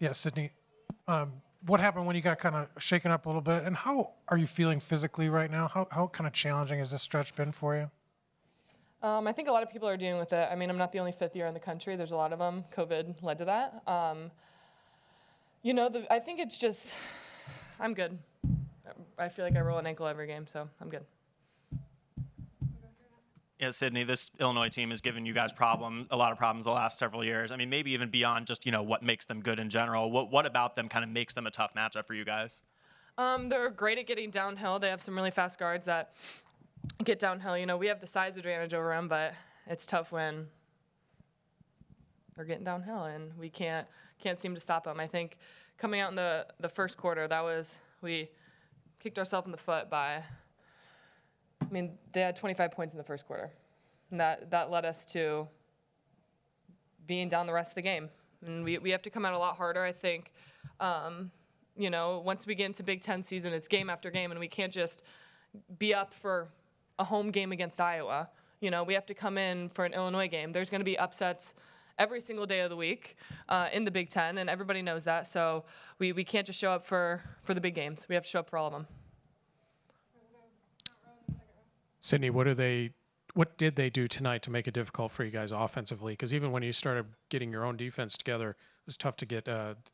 Yeah, Sydney. What happened when you got kind of shaken up a little bit, and how are you feeling physically right now? How kind of challenging has this stretch been for you? I think a lot of people are dealing with it. I mean, I'm not the only fifth year in the country. There's a lot of them. COVID led to that. I think it's just, I'm good. I feel like I roll an ankle every game, so I'm good. Yeah, Sydney, this Illinois team has given you guys a lot of problems the last several years. I mean, maybe even beyond just, what makes them good in general. What about them kind of makes them a tough matchup for you guys? They're great at getting downhill. They have some really fast guards that get downhill. We have the size advantage over them, but it's tough when they're getting downhill, and we can't seem to stop them. I think coming out in the first quarter, we kicked ourselves in the foot by, they had 25 points in the first quarter, and that led us to being down the rest of the game. And we have to come out a lot harder, I think. Once we get into Big Ten season, it's game after game, and we can't just be up for a home game against Iowa. We have to come in for an Illinois game. There's going to be upsets every single day of the week in the Big Ten, and everybody knows that. So we can't just show up for the big games. We have to show up for all of them. Sydney, what did they do tonight to make it difficult for you guys offensively? Because even when you started getting your own defense together, it was tough to get,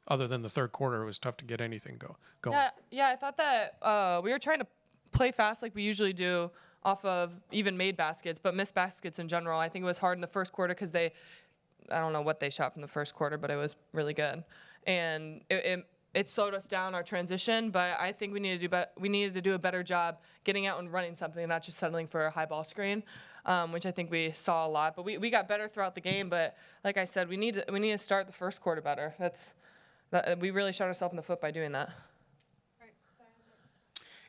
other than the third quarter, it was tough to get anything going. Yeah, I thought that we were trying to play fast like we usually do off of even made baskets, but missed baskets in general. I think it was hard in the first quarter because I don't know what they shot from the first quarter, but it was really good. And it slowed us down, our transition, but I think we needed to do a better job getting out and running something, not just settling for a high ball screen, which I think we saw a lot. But we got better throughout the game, but like I said, we need to start the first quarter better. We really shot ourselves in the foot by doing that.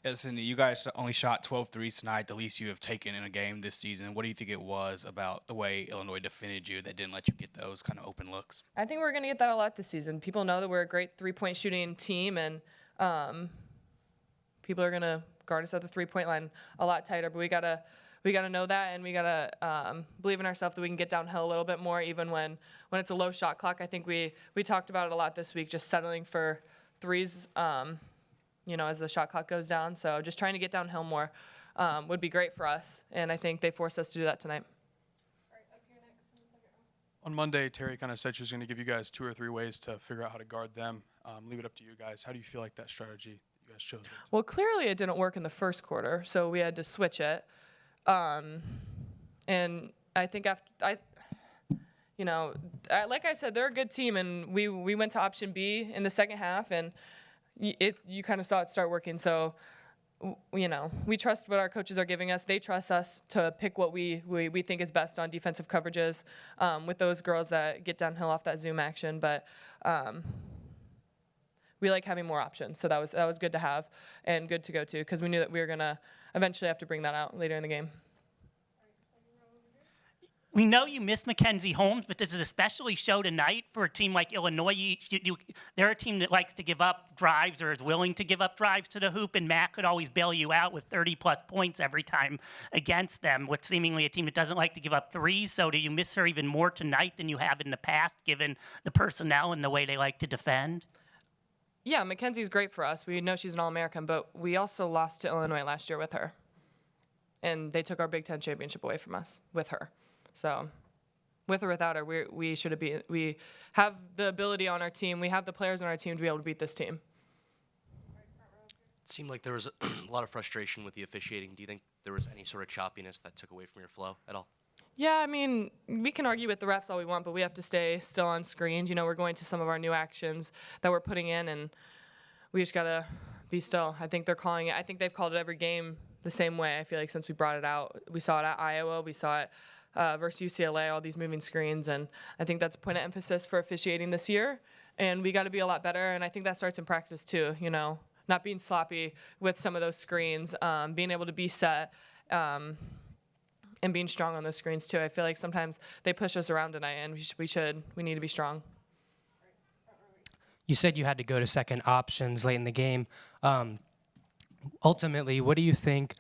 Yes, and you guys only shot 12 threes tonight, the least you have taken in a game this season. What do you think it was about the way Illinois defended you that didn't let you get those kind of open looks? I think we're going to get that a lot this season. People know that we're a great three-point shooting team, and people are going to guard us at the three-point line a lot tighter. But we gotta know that, and we gotta believe in ourselves that we can get downhill a little bit more, even when it's a low shot clock. I think we talked about it a lot this week, just settling for threes. As the shot clock goes down. So just trying to get downhill more would be great for us, and I think they forced us to do that tonight. On Monday, Terry kind of said she was going to give you guys 2 or 3 ways to figure out how to guard them. Leave it up to you guys. How do you feel like that strategy you guys chose? Well, clearly it didn't work in the first quarter, so we had to switch it. And I think like I said, they're a good team, and we went to option B in the second half, and you kind of saw it start working. So, we trust what our coaches are giving us. They trust us to pick what we think is best on defensive coverages with those girls that get downhill off that zoom action. But we like having more options. So that was good to have and good to go to, because we knew that we were going to eventually have to bring that out later in the game. We know you miss Mackenzie Holmes, but does it especially show tonight for a team like Illinois? They're a team that likes to give up drives or is willing to give up drives to the hoop, and Matt could always bail you out with 30-plus points every time against them, with seemingly a team that doesn't like to give up threes. So do you miss her even more tonight than you have in the past, given the personnel and the way they like to defend? Yeah, Mackenzie's great for us. We know she's an All-American, but we also lost to Illinois last year with her. And they took our Big Ten championship away from us with her. So, with or without her, we have the ability on our team. We have the players on our team to be able to beat this team. It seemed like there was a lot of frustration with the officiating. Do you think there was any sort of choppiness that took away from your flow at all? Yeah, we can argue with the refs all we want, but we have to stay still on screens. We're going to some of our new actions that we're putting in, and we just got to be still. I think they're calling it. I think they've called it every game the same way. I feel like since we brought it out. We saw it at Iowa. We saw it versus UCLA, all these moving screens, and I think that's a point of emphasis for officiating this year, and we got to be a lot better, and I think that starts in practice too, not being sloppy with some of those screens, being able to be set, and being strong on those screens too. I feel like sometimes they push us around tonight, and we need to be strong. You said you had to go to second options late in the game. Ultimately, what do you think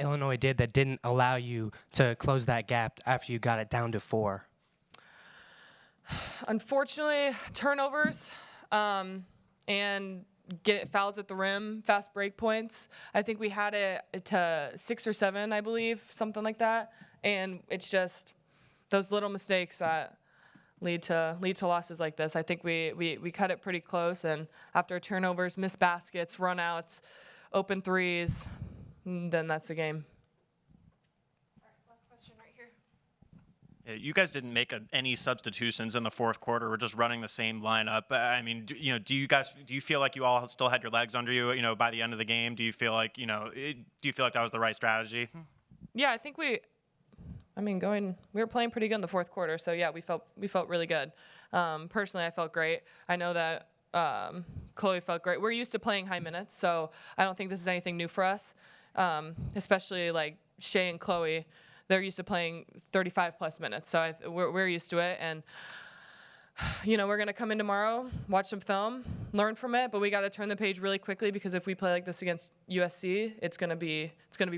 Illinois did that didn't allow you to close that gap after you got it down to 4? Unfortunately, turnovers. and get fouls at the rim, fast break points. I think we had it to 6 or 7, I believe, something like that. And it's just those little mistakes that lead to losses like this. I think we cut it pretty close, and after turnovers, missed baskets, run-outs, open threes, then that's the game. Last question right here. Yeah, you guys didn't make any substitutions in the fourth quarter. We're just running the same lineup. I mean, do you feel like you all still had your legs under you, by the end of the game? Do you feel like, do you feel like that was the right strategy? Yeah, I think we were playing pretty good in the fourth quarter, so yeah, we felt really good. Personally, I felt great. I know that Chloe felt great. We're used to playing high minutes, so I don't think this is anything new for us. Especially like Shay and Chloe, they're used to playing 35+ minutes, so we're used to it. And we're gonna come in tomorrow, watch some film, learn from it, but we got to turn the page really quickly, because if we play like this against USC, it's gonna be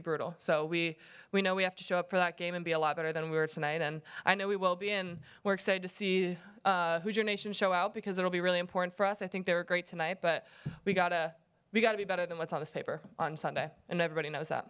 brutal. So we know we have to show up for that game and be a lot better than we were tonight, and I know we will be, and we're excited to see Hoosier Nation show out, because it'll be really important for us. I think they were great tonight, but we gotta be better than what's on this paper on Sunday, and everybody knows that.